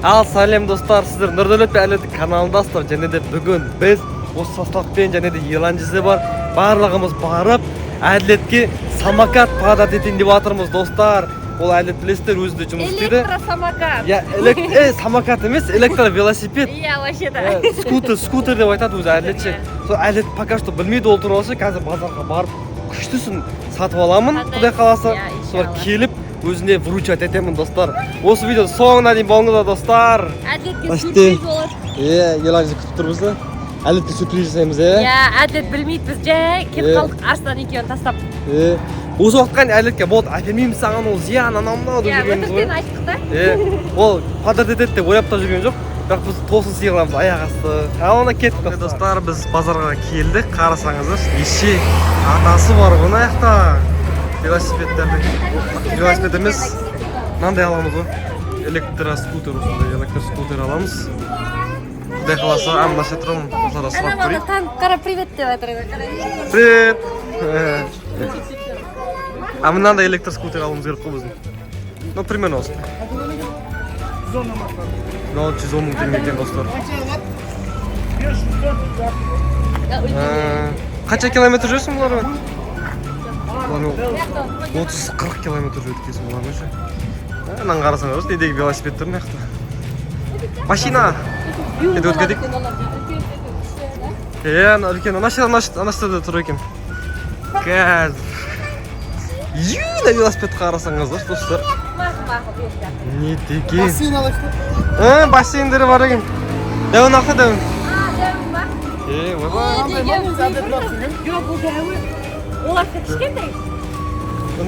Ал салем достар, сіздер Нұрдәулет әлеуметтік каналындасыздар. Және де бүгін біз осы составпен және де елан жүзі бар барлығымыз барып әділетке самокат падат етейін деп жатырмыз достар. Ол әділет білесіздер, өзінде жұмыс істейді. Электросамокат. Самокат емес, электровелосипед. Вообще-то. Скутер деп айтады өзі әділетші. Сол әділет пока что білмейді ол туралы ше, қазір базарға барып күштісін сатып аламын, құдай қаласа. Солар келіп өзіне вручать етемін достар. Осы видеоны соңына дейін болыңыздар достар. Әділетке сюрприз болады. Елан жүзі күтіп тұрмыз да. Әділетке сюрприз жасаймыз, Әділет білмейді, біз жай кетіп қалдық Арслан екеуін тастап. Осы уақытқа әділетке болды, әпермейміз саған ол зиян анау-мынау деп жүргеніміз ғой. Өтіріктен айттық та. Ол падат етеді деп ойлап та жүрген жоқ. Бірақ біз тосын сый қыламыз аяқ асты. Ал ана кеттік достар, біз базарға келдік. Қарасаңыздар, неше атасы бар ғой мына жақта. Велосипед емес, мынандай аламыз ғой. Электроскутер аламыз. Құдай қаласа, мына ше тұрмын. Осыларда сұрап көрейік. Танып қара привет деп жатыр. Привет! Мынандай электроскутер алуымыз керек қой біздің. Ну, примерно осы. 110 мың теңге екен достар. Қанша километр жүрсің бұлармен? 30-40 километр жүрді кесін бұлармен ше. Мынаны қарасаңыз, недегі велосипед тұр мына жақта. Машина! Еді өткедік. Үлкен, анашта тұр екен. Қазір. Юйна велосипед қарасаңыздар достар. Не деген? Бассейн алайық. Бассейндері бар екен. Дәуін ақы дәуін. Жоқ, бұл дәуі. Олар кішкентай.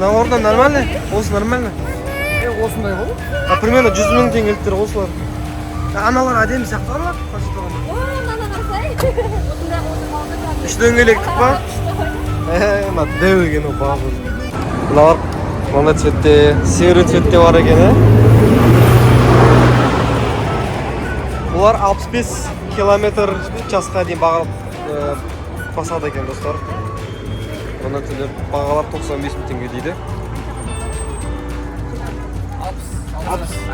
Орда нормально? Осы нормально? Осындай ғой. Примерно 100 мың теңгеліктер осылар. Аналар әдемі сияқты ана? Үш дөңгелектік ба? Мына дәу екен ол бағыр. Бұлар мынандай цветте, серый цветте бар екен, Бұлар 65 километр часқа дейін басады екен достар. Мұны түлер бағалар 95 мың теңге дейді.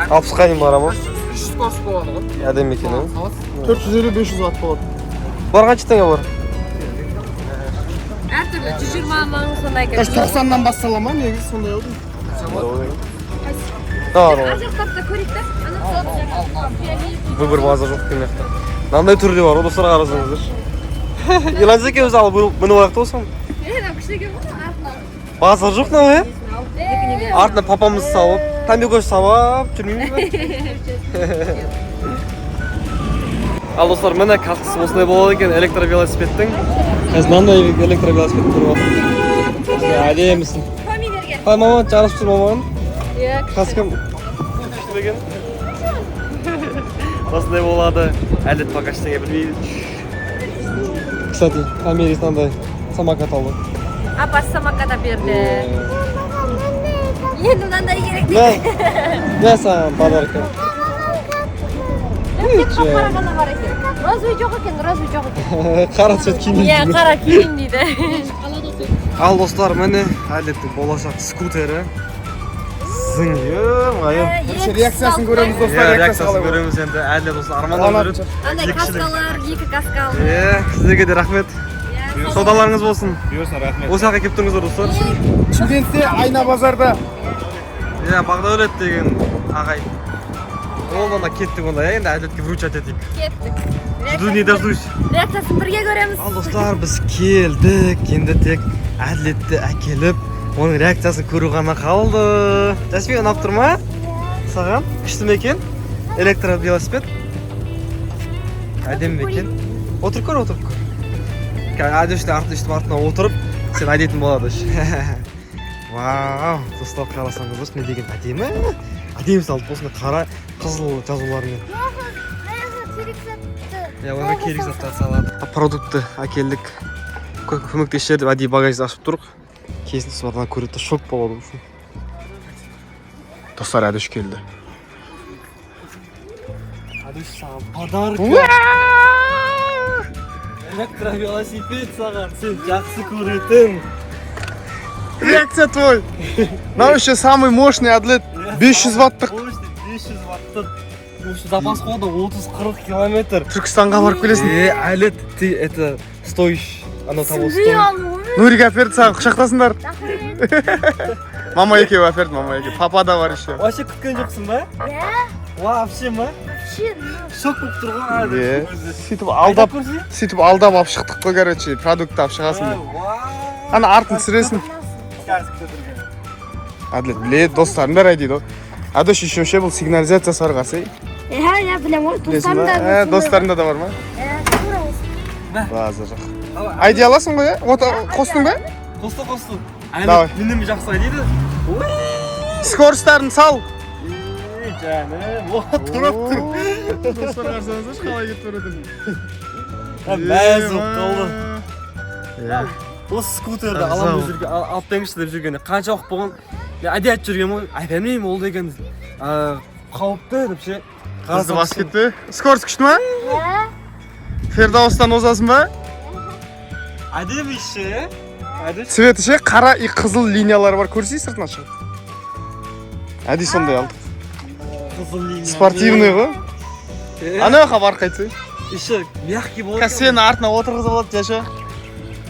60-қа дейін бара ма? 300 бас болады ғой. Әдем екен, 450-500 ватт болады. Бар қанша теңге бар? Әртүрлі 120 мың сондай екен. 90-нан бастала ма? Негізі сондай еді. Ажақтапта көрейік та. Выбор база жоқ екен мақта. Мынандай түрде бар, достар қарасаңыздар. Елан екеуміз алып мініп алайық та осыған. Базар жоқ мынау, Артына папамыз салып, тамбекөш сабап жүрмейміз бе? Ал достар, міне каскасы осындай болады екен электровелосипедтің. Қазір мынандай электровелосипед көріп отырмын. Әдемісің. Қай маман, жарысып жүр маман? Каскам күшті беген. Осындай болады. Әлет пока ештеңе білмейді. Кстати, Америкадан андай самокат алды. Апасы самоката берді. Енді мынандай керек дейді. Мә саған подарка. Тек қара ғана бар екен. Розовый жоқ екен. Қара цвет киімейді. Қара киім дейді. Ал достар, міне әлеттің болашақ скутері. Реакциясын көреміз достар. Реакциясын көреміз енді әлет достар армандап жүреді. Андай каскалар, екі каскал. Сіздерге де рахмет. Саудаларыңыз болсын. Рахмет. Осы жаққа келіп тұрыңыздар достар. Шымкентте Айна базарда. Бағдәулет деген ағай. Олдан да кеттік онда, енді әділетке вручать етейік. Кеттік. Жду не дождусь. Реакциясын бірге көреміз. Ал достар, біз келдік. Енді тек әділетті әкеліп, оның реакциясын көру ғана қалды. Жәсмин, ұнап тұр ма? Саған? Күшті ме екен? Электровелосипед. Әдемі екен. Отырып көр. Әдештің артына отырып, сен әдетін болады. Вау, достар қарасаңыз, не деген әдемі. Әдемі салып осында қара қызыл жазулармен. Оға керек заттар салады. Продукты әкелдік. Көмектесер деп әдейі багажды ашып тұрық. Кесін сұбардан көреді, шок болады үшін. Достар әдеш келді. Әдеш саған подарка. Электровелосипед саған, сен жақсы көретін. Реакция твой. Нам еще самый мощный атлет. 500 ваттық. 500 ваттық. осы запасқа да 30-40 километр. Түркістанға барып келесің. Әлет, ты это стоишь. Анау того Сізді стоит. алуым. Нурик әперді саған құшақтасыңдар. Рахмет. Мама екеуі әперді, мама екеуі. Папа да бар еще. Вообще күткен жоқсың ба? Иә. Вообще ма? Вообще, Шок болып тұр ғой әлі. Сөйтіп алдап алып шықтық қой, короче, продукт алып шығасың деп. Ана артын түсіресің. Әділет, біледі, достарым да дейді ғой. Әдіш үшінші бұл сигнализация сарғасы. Я білем, ол Білесің ба? Достарында да бар ма? База жоқ. Айди аласың ғой, қостың ба? Қосты. Давай. Әлі мінімі жақсы дейді. Скоростарын сал. Жаным, тұрап тұр. Достар қарсаңыздаршы, қалай кетіп көреді. Мәз болып қалды. Осы скутерді аламыз жүрген, алып беріңізші деп жүргенде қанша уақыт болған. Мен әдейі жүрген ғой, әйпәмеймін ол деген қауіпті деп ше. Қызды басып кетті. Скорость күшті ма? Иә. Фердаустан озасың ба? Әдемі ше. Цветі ше, қара и қызыл линиялары бар, көрсей сыртына шығып. Әдей сондай алдық. Қызыл линия. Спортивный ғой. Ана жаққа бар қайтсы. Еще мягкий болды. Қазір сені артына отырғызып алады, Жаша.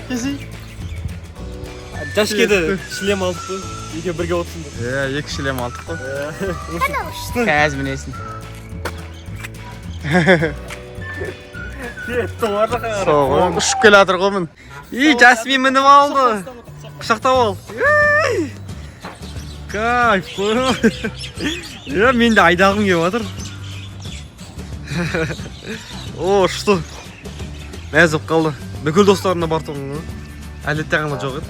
Кесей. Жашкеді шлем алдық қой. Екеу бірге отырсыңдар. Екі шлем алдық қой. Күшті. Қазір мінесің. Соғы, ұшып келе атыр ғой мін. Жасмин мініп алды. Құшақтап ал. Кайф қой. Мен де айдағым келіп жатыр. О, что? Мәз болып қалды. Бүкіл достарымда бар тұғын ғой. Әлетте ғана жоқ еді.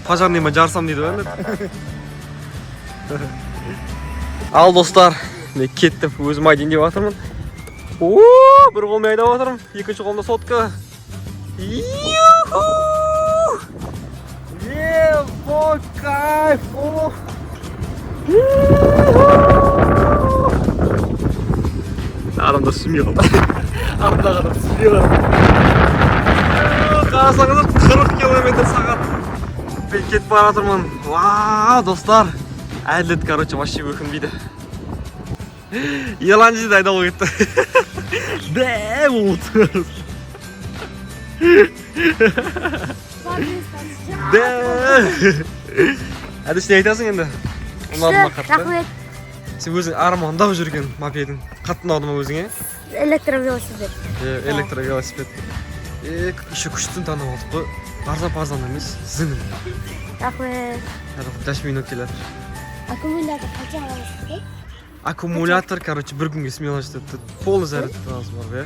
Пожарныйма жарсам дейді ғой әлет. Ал достар, мен кеттім, өзім айдайын деп жатырмын. Бір қолмен айдап жатырмын, екінші қолымда сотка. Ебой, кайф! Адамдар сүмей қалды. Адамдар адам сүмей қалды. Қарасаңыздар 40 километр сағат. Мен кетіп бара жатырмын. Вау, достар. Әділет, короче, вообще өкінбейді. Еланжиді айдап кетті. Бәй, болды. Әдіш не айтасың енді? Рахмет. Сен өзің армандап жүрген мопедың. Қатты ұнады ма өзіңе? Электровелосипед. Электровелосипед. Еще күштін танып алдық қой. Арзан-парзан емес, зіңін. Рахмет. Жашмин келеді. Аккумулятор қанша аласыз? Аккумулятор, короче, бір күнге смело жетеді. Полный заряд тұрасыз бар, бе?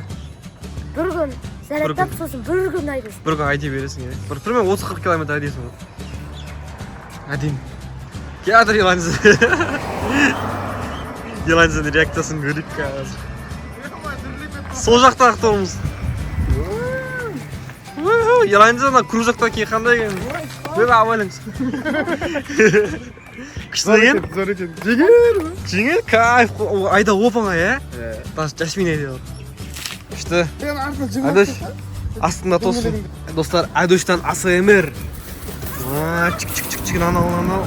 Бір күн зарядтап сосын бір күн айдайсың. Бір күн айдай бересің, е. Примерно 30-40 километр айдайсың. Әдейін. Келатыр еланжы. Еланжының реакциясын көрейік қазір. Сол жақта ақтауымыз. Еланжы ана кружокта кейін қандай екен? Бөбі абайлыңыз. Күшті деген? Зор екен. Жеңер. Жеңер? Кайф. Айда опаңа, е? Даже Жасмин айдай бар. Күшті. Әдіш, астында тосын. Достар, Әдіштен АСМР. Чик-чик-чик-чик, анау.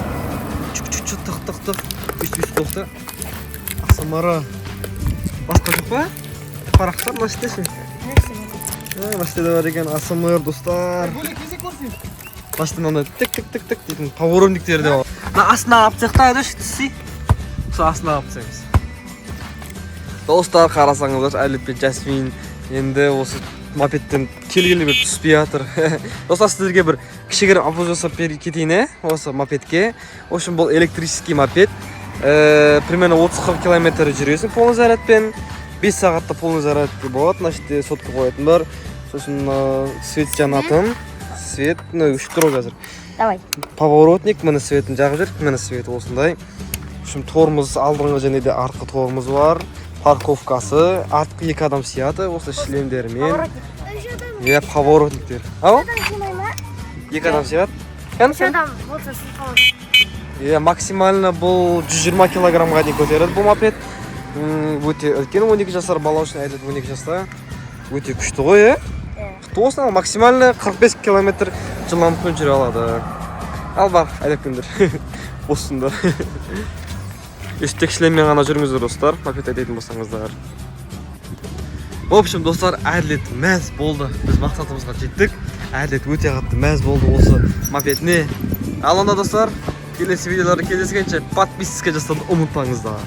Чик-чик-чик, тық-тық-тық. Үст-үст тоқты. АСМР. Басқа жоқ па? Парақтар, мына істеші? Мына істеде бар екен, АСМР, достар. Басты мынандай тік-тік-тік-тік дейтін поворотниктері де бар. Астына алып цехта Әдіш, түсі. Сол астына алып цехміз. Достар, қарасаңыздар, Әлет пен Жасмин енді осы мопедтен келгелі бір түспей жатыр. Достар, сіздерге бір кішігірім обзор жасап кетейін, осы мопедке. В общем, бұл электрический мопед. Примерно 30-40 километр жүресің полный зарядпен. 5 сағатта полный зарядке болады. Мына жерде сотка қоятын бар. Сосын свет жанатын. Свет, өшіп тұр қазір. Давай. Поворотник, міне светін жағып жүр. Міне светі осындай. В общем, тормоз алдыңғы және де артқы тормоз бар. Парковкасы, артқы 2 адам сияды, осы шлемдермен. Поворотниктер. Ау? 2 адам сияды. Үш адам болса сіз Максимально бұл 120 килограммға дейін көтереді бұл мопед. Өте үлкен 12 жасар бала үшін Әлет 12 жаста. Өте күшті ғой, Тосын максимально 45 километр жылдамдықпен жүре алады. Ал бар, Әлет күндер. Босында. Üstteki işlemмен ғана жүріңіздер достар, мопед айдайтын болсаңыздар. В общем, достар, әділет мәз болды. Біз мақсатымызға жеттік. Әділет өте қатты мәз болды осы мопедіне. Ал онда достар, келесі видеоларда кездескенше подписка жасауды ұмытпаңыздар.